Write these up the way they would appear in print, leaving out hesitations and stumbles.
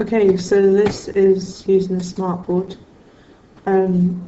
Okay, so this is using the Smartboard. When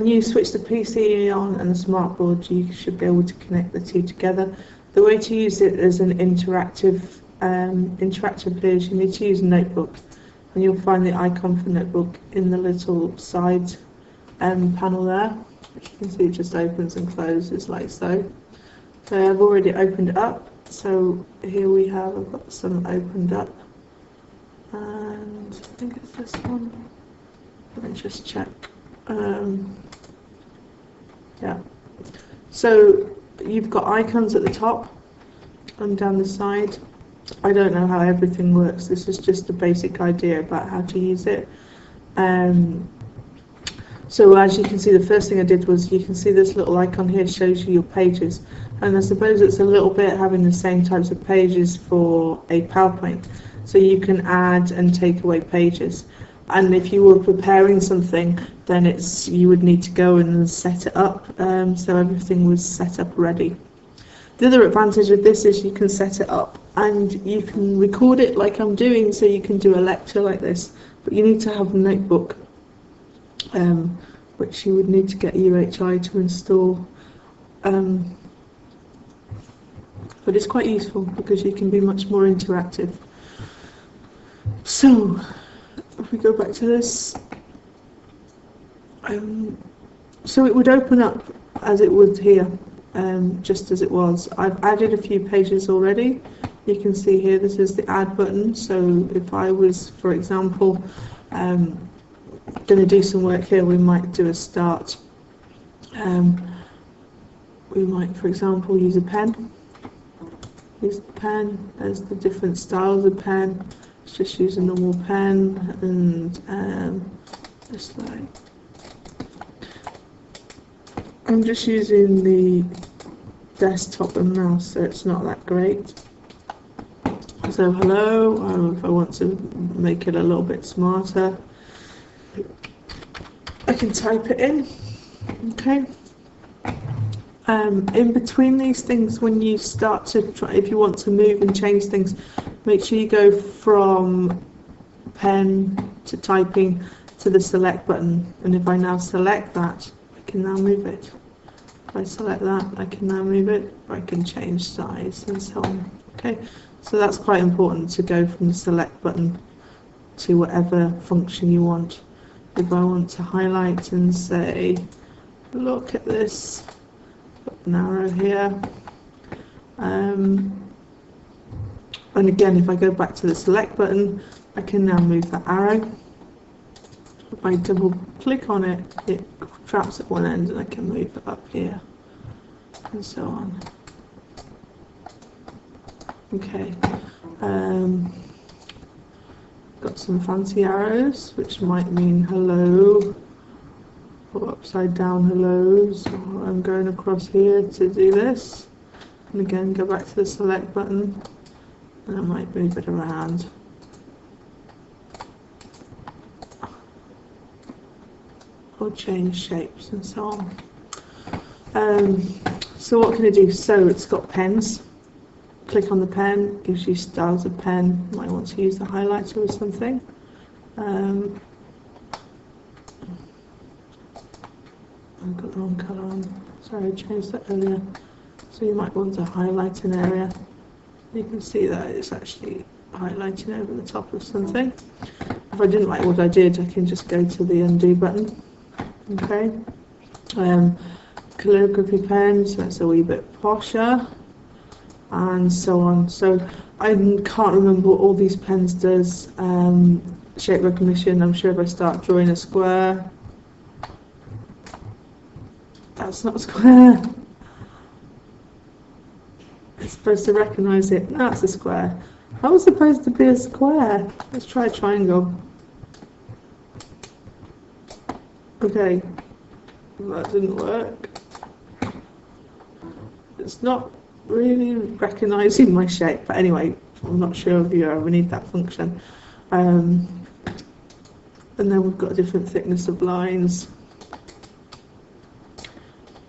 you switch the PC on and the Smartboard, you should be able to connect the two together. The way to use it as an interactive here is you need to use a notebook, and you'll find the icon for notebook in the little side panel there. You can see it just opens and closes like so. So I've already opened it up. So here we have, I've got some opened up, and I think it's this one. Let me just check. Yeah. So you've got icons at the top and down the side. I don't know how everything works. This is just a basic idea about how to use it. So as you can see, the first thing I did was, you can see this little icon here shows you your pages, and I suppose it's a little bit having the same types of pages for a PowerPoint. So you can add and take away pages, and if you were preparing something, then you would need to go and set it up, so everything was set up ready. The other advantage of this is you can set it up and you can record it like I'm doing, so you can do a lecture like this, but you need to have a notebook, which you would need to get UHI to install. But it's quite useful because you can be much more interactive. So if we go back to this, so it would open up as it would here, just as it was. I've added a few pages already. You can see here, this is the add button. So if I was, for example, going to do some work here, we might do a start. We might, for example, use a pen. Use the pen. There's the different styles of pen. Let's just use a normal pen, and just like, I'm just using the desktop and mouse, so it's not that great. So hello, if I want to make it a little bit smarter, I can type it in. Okay. In between these things, when you start to try, if you want to move and change things, make sure you go from pen to typing to the select button. And if I now select that, I can now move it. If I select that, I can now move it. I can change size and so on. Okay, so that's quite important, to go from the select button to whatever function you want. If I want to highlight and say, look at this, put an arrow here. And again, if I go back to the select button, I can now move that arrow. If I double click on it, it traps at one end, and I can move it up here, and so on. Okay. Got some fancy arrows, which might mean hello, or upside down hellos. So I'm going across here to do this, and again go back to the select button, and I might move it around. Or change shapes and so on. So what can I do? So it's got pens. Click on the pen, gives you styles of pen. You might want to use the highlighter or something. I've got the wrong colour on. Sorry, I changed that earlier. So you might want to highlight an area. You can see that it's actually highlighting over the top of something. If I didn't like what I did, I can just go to the undo button. Okay. Calligraphy pens, that's a wee bit posher, and so on. So I can't remember what all these pens does. Shape recognition, I'm sure if I start drawing a square, that's not a square. It's supposed to recognise it. No, it's a square. How was supposed to be a square? Let's try a triangle. Okay, that didn't work. It's not really recognising my shape, but anyway, I'm not sure if you ever need that function. And then we've got a different thickness of lines.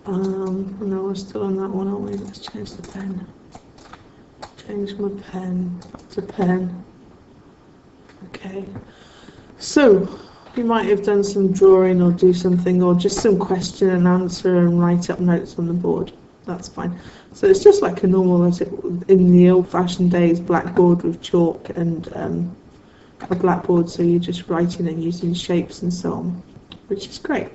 No, we're still on that one, aren't we? Let's change the pen. Change my pen, back to pen. Okay, so you might have done some drawing or do something, or just some question and answer and write up notes on the board. That's fine. So it's just like a normal, as it in the old-fashioned days, blackboard with chalk and a blackboard, so you're just writing and using shapes and so on, which is great.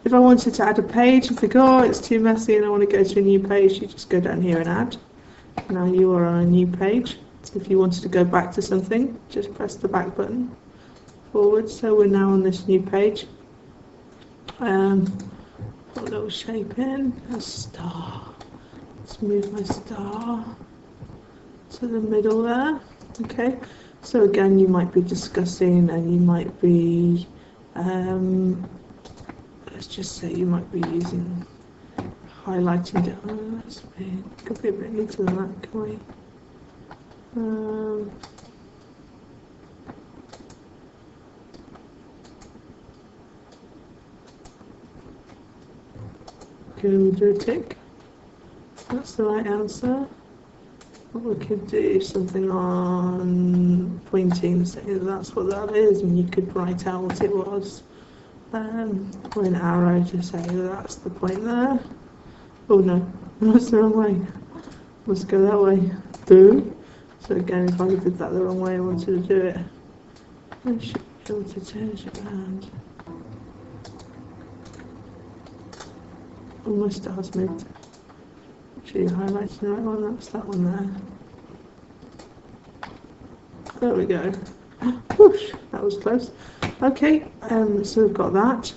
If I wanted to add a page and think, oh, it's too messy and I want to go to a new page, you just go down here and add. Now you are on a new page. If you wanted to go back to something, just press the back button forward. So we're now on this new page. Put a little shape in, a star. Let's move my star to the middle there. Okay, so again, you might be discussing, and you might be, let's just say you might be using highlighting it. Oh, that's big. Could be a bit neater than that, can we? Can we do a tick? That's the right answer. We could do something on pointing, say that's what that is, and you could write out what it was. Or an arrow to say that's the point there. Oh no, that's the wrong way. Let's go that way. Do. So again, if I did that the wrong way, I wanted to do it. I should be able to change it around. Oh, my star's moved. Actually, highlighting the right one, that's that one there. There we go. Whoosh, that was close. Okay, so we've got that.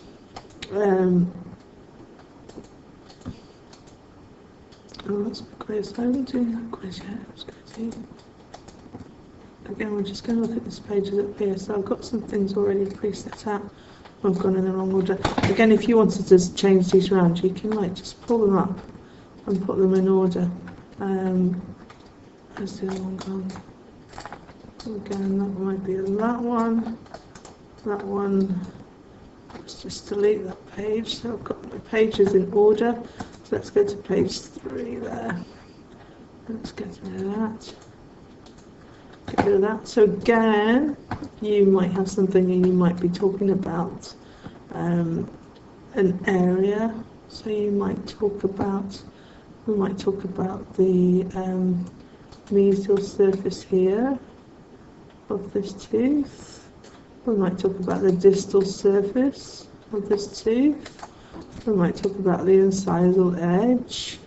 Oh, that's quiz. I haven't done that quiz yet. Let's go see. Again, we're just going to look at this page up here. So I've got some things already preset out. I've gone in the wrong order. Again, if you wanted to change these around, you can like just pull them up and put them in order. Where's the other one gone? Again, that might be that one. That one. Let's just delete that page. So I've got my pages in order. So let's go to page 3 there. Let's get rid of that. Get rid of that. So again, you might have something and you might be talking about an area. So you might talk about, we might talk about the mesial surface here of this tooth. We might talk about the distal surface of this tooth. We might talk about the incisal edge.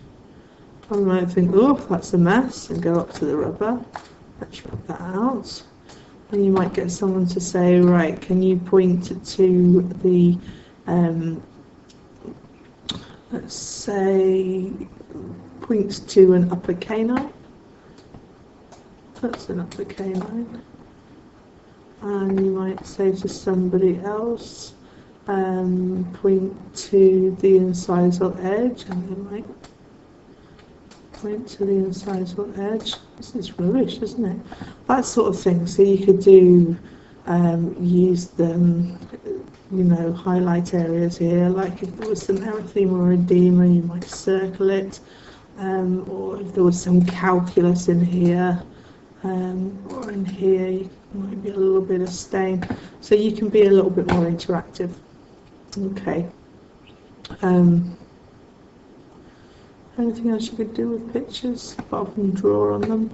I might think, oh, that's a mess, and go up to the rubber. Let's rub that out. And you might get someone to say, right, can you point to the, let's say, points to an upper canine. That's an upper canine. And you might say to somebody else, point to the incisal edge, and they might point to the incisal edge. This is rubbish, isn't it? That sort of thing. So you could do, use them, you know, highlight areas here, like if there was some erythema or edema, you might circle it, or if there was some calculus in here, or in here, might be a little bit of stain. So you can be a little bit more interactive. Okay. Anything else you could do with pictures apart from draw on them?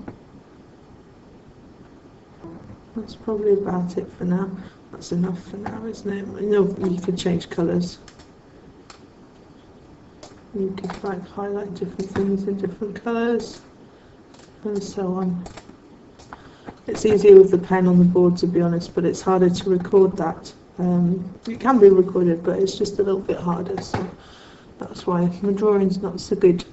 That's probably about it for now. That's enough for now, isn't it? You know, you could change colours. You could like highlight different things in different colours, and so on. It's easier with the pen on the board, to be honest, but it's harder to record that. It can be recorded, but it's just a little bit harder, so that's why my drawing's not so good.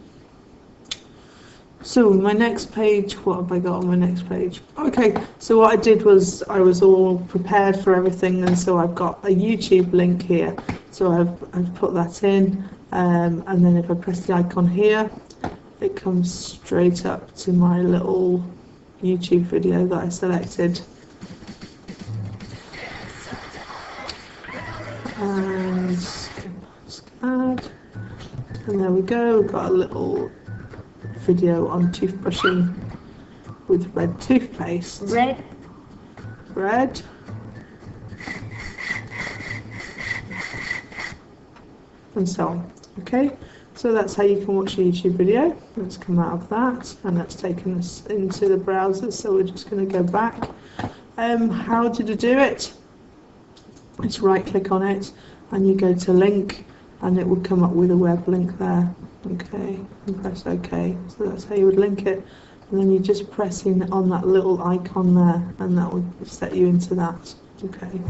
So my next page, what have I got on my next page? Okay, so what I did was I was all prepared for everything, and so I've got a YouTube link here. So I've put that in, and then if I press the icon here, it comes straight up to my little YouTube video that I selected. And add, and there we go, we've got a little video on toothbrushing with red toothpaste. Red? red. And so on. Okay, so that's how you can watch a YouTube video. Let's come out of that, and that's taken us into the browser, so we're just going to go back. How did you do it? Just right click on it and you go to link, and it will come up with a web link there. Okay, and press OK. So that's how you would link it, and then you're just pressing on that little icon there, and that will set you into that. Okay.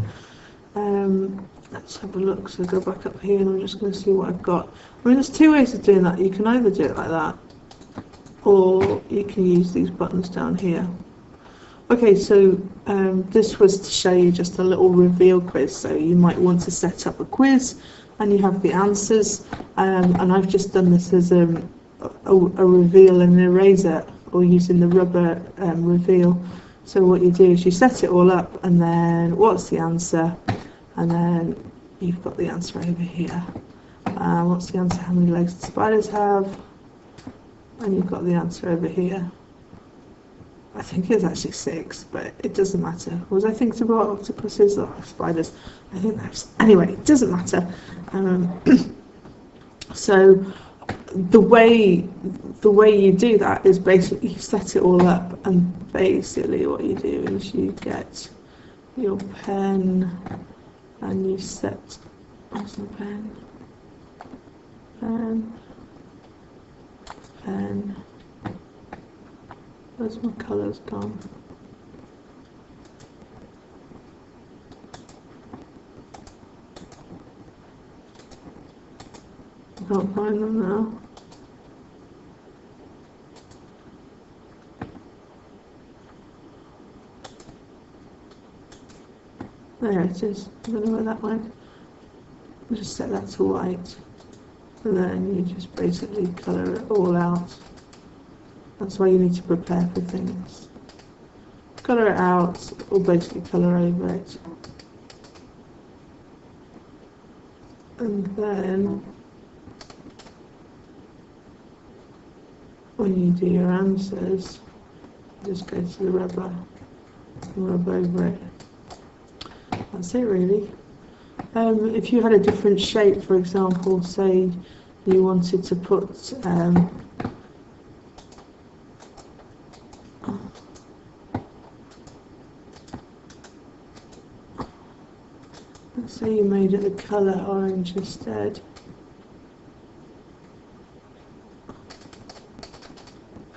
Let's have a look. So go back up here, and I'm just going to see what I've got. I mean, there's two ways of doing that. You can either do it like that, or you can use these buttons down here. Okay, so this was to show you just a little reveal quiz. So you might want to set up a quiz, and you have the answers. And I've just done this as a reveal and an eraser, or using the rubber reveal. So what you do is you set it all up, and then what's the answer? And then you've got the answer over here. What's the answer? How many legs do spiders have? And you've got the answer over here. I think it's actually 6, but it doesn't matter. Was I thinking about octopuses or spiders? I think that's... Anyway, it doesn't matter. So the way you do that is basically you set it all up, and basically what you do is you get your pen and you set... Where's the pen? Pen. Where's my colours gone? I can't find them now. There it is. I don't know where that went. Just set that to white, and then you just basically colour it all out. That's why you need to prepare for things. Colour it out, or basically colour over it. And then, when you do your answers, just go to the rubber and rub over it. That's it, really. If you had a different shape, for example, say you wanted to put let's say you made it the colour orange instead.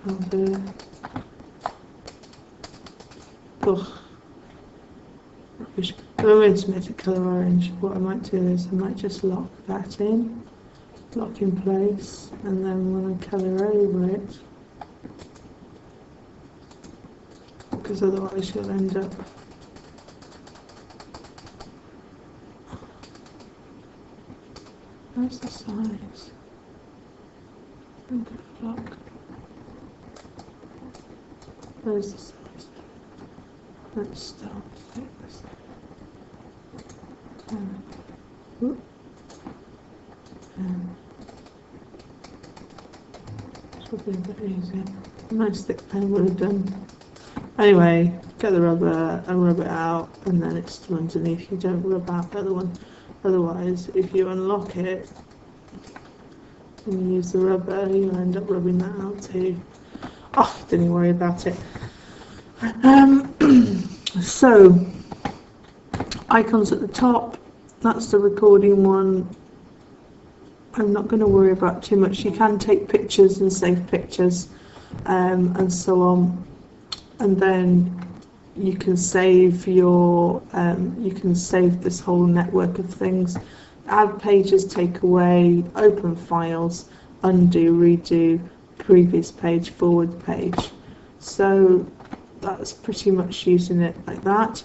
Can't do it. Ugh. Rubbish. If I wanted to make the colour orange, what I might do is I might just lock that in, lock in place, and then when I colour over it, because otherwise you'll end up where's the size? Look. Where's the size? Let's start like this. This would be a bit easier. A nice thick pen would have done. Anyway, get the rubber and rub it out, and then it's still underneath. You don't rub out the other one. Otherwise, if you unlock it and you use the rubber, you'll end up rubbing that out too. Oh, didn't worry about it. So, icons at the top, that's the recording one. I'm not going to worry about too much. You can take pictures and save pictures and so on, and then you can save your this whole network of things. Add pages, take away, open files, undo, redo, previous page, forward page. So that's pretty much using it like that.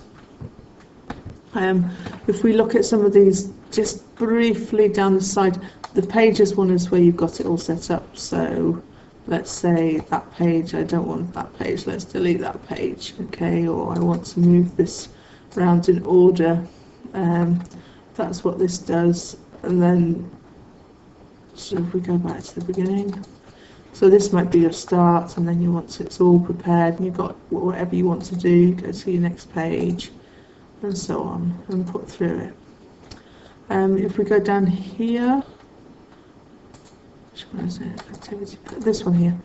If we look at some of these just briefly down the side, the pages one is where you've got it all set up. So let's say that page, I don't want that page, let's delete that page, okay, or I want to move this around in order. That's what this does. And then, so if we go back to the beginning, So this might be your start, and then once it's all prepared and you've got whatever you want to do, go to your next page and so on, and put through it. If we go down here, which one is it? Activity, this one here.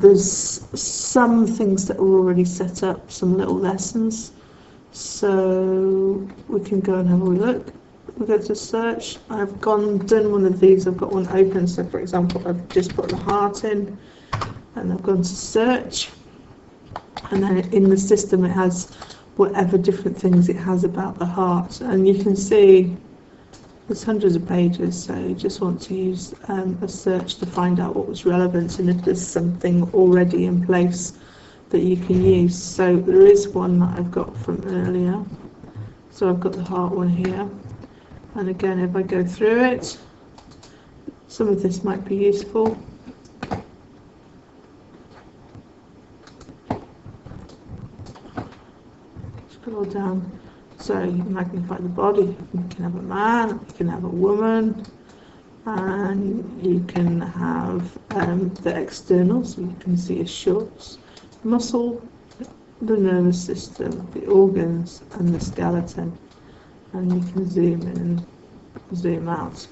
There's some things that are already set up, some little lessons, so we can go and have a look. We go to search. I've done one of these. I've got one open. So, for example, I've just put the heart in, and I've gone to search, and then in the system it has whatever different things it has about the heart, and you can see there's hundreds of pages. So you just want to use a search to find out what was relevant and if there's something already in place that you can use. So there is one that I've got from earlier. So I've got the heart one here. And again, if I go through it, some of this might be useful. Scroll down. So you can magnify the body. You can have a man, you can have a woman, and you can have the external, so you can see a shorts, muscle, the nervous system, the organs, and the skeleton. And you can zoom in and zoom out.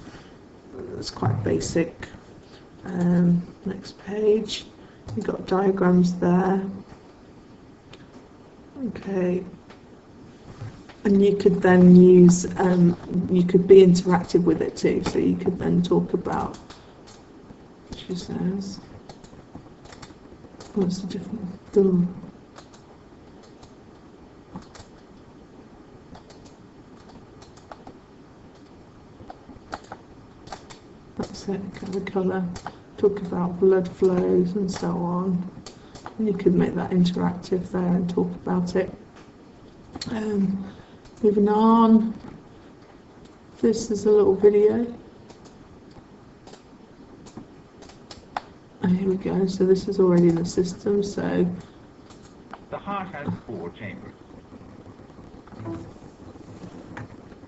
It's quite basic. Next page, you've got diagrams there. Okay, and you could then use, you could be interactive with it too. So you could then talk about, she says, what's the difference? That's it, the colour, talk about blood flows and so on. And you could make that interactive there and talk about it. Moving on, this is a little video. And here we go, so this is already in the system, so. The heart has 4 chambers.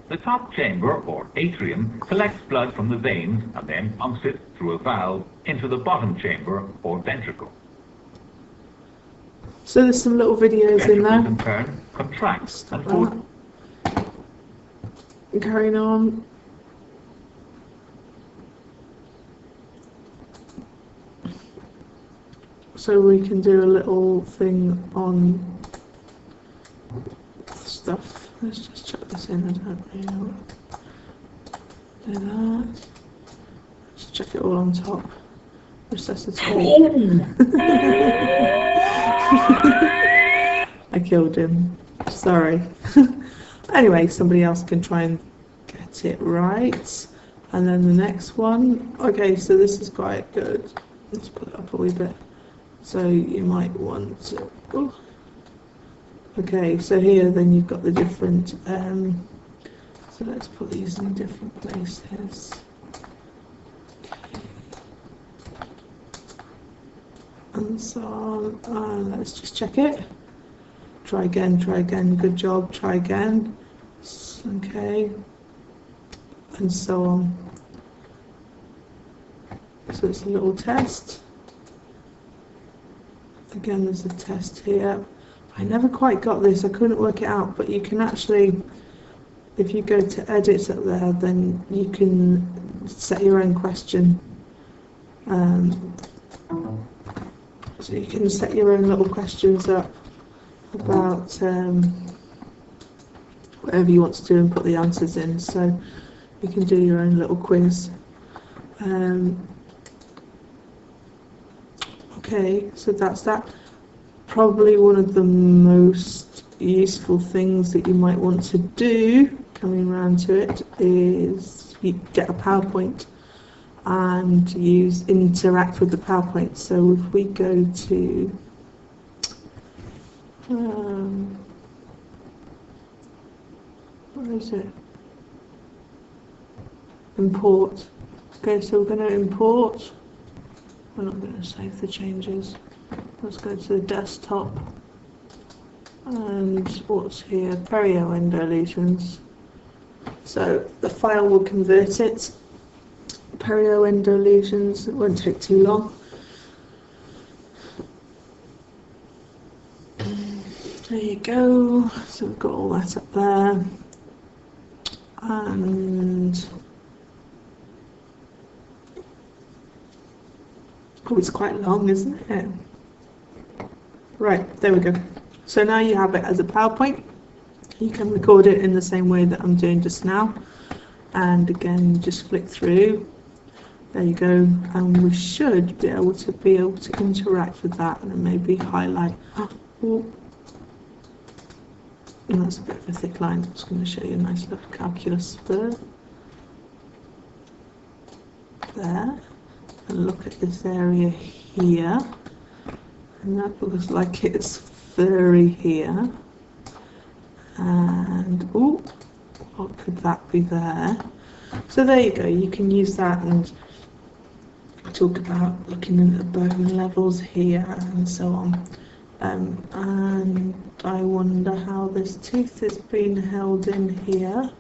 The top chamber, or atrium, collects blood from the veins and then pumps it through a valve into the bottom chamber, or ventricle. So there's some little videos in there. In turn, contracts and force. Carrying on. So we can do a little thing on stuff. Let's just chuck this in. I don't really know. Do that. Just chuck it all on top. Resuscitate. I killed him. Sorry. Anyway, somebody else can try and get it right. And then the next one. Okay, so this is quite good. Let's put it up a wee bit. So you might want to. Oh. Okay, so here then you've got the different. So let's put these in different places. And so on. Let's just check it. Try again, good job, try again. Okay. And so on. So it's a little test. Again, there's a test here. I never quite got this, I couldn't work it out, but you can actually, if you go to edit up there, then you can set your own question. So you can set your own little questions up about whatever you want to do and put the answers in. So you can do your own little quiz. Okay, so that's that. Probably one of the most useful things that you might want to do, coming around to it, is you get a PowerPoint and interact with the PowerPoint. So if we go to where is it? Import. Okay, so we're going to import. We're not going to save the changes. Let's go to the desktop. And what's here? Perio-endo lesions. So the file will convert it. Perio-endo lesions. It won't take too long. There you go. So we've got all that up there. And oh, it's quite long, isn't it? Right, there we go. So now you have it as a PowerPoint. You can record it in the same way that I'm doing just now. And again, just flick through. There you go. And we should be able to interact with that and maybe highlight. Oh, and that's a bit of a thick line. I'm just going to show you a nice little calculus there. There. And look at this area here. And that looks like it's furry here. And oh, what could that be there? So there you go. You can use that and talk about looking at the bone levels here and so on. And I wonder how this tooth is being held in here.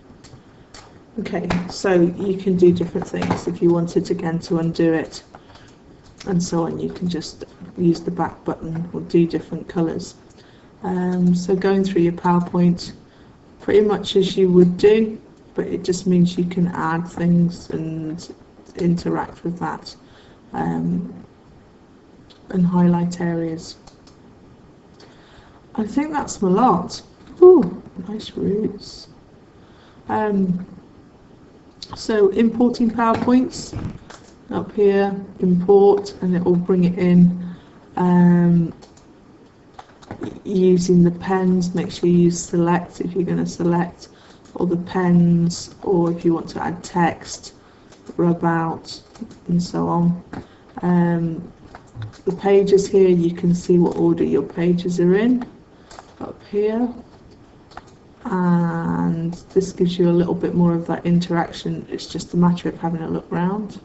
Okay, so you can do different things. If you wanted again to undo it and so on, you can just use the back button or do different colours. So going through your PowerPoint pretty much as you would do, but it just means you can add things and interact with that and highlight areas. I think that's a lot. Ooh, nice roots. So importing PowerPoints, up here, import, and it will bring it in. Using the pens, make sure you use select if you're going to select, or the pens, or if you want to add text, rub out, and so on. The pages here, you can see what order your pages are in, up here. And this gives you a little bit more of that interaction. It's just a matter of having a look round.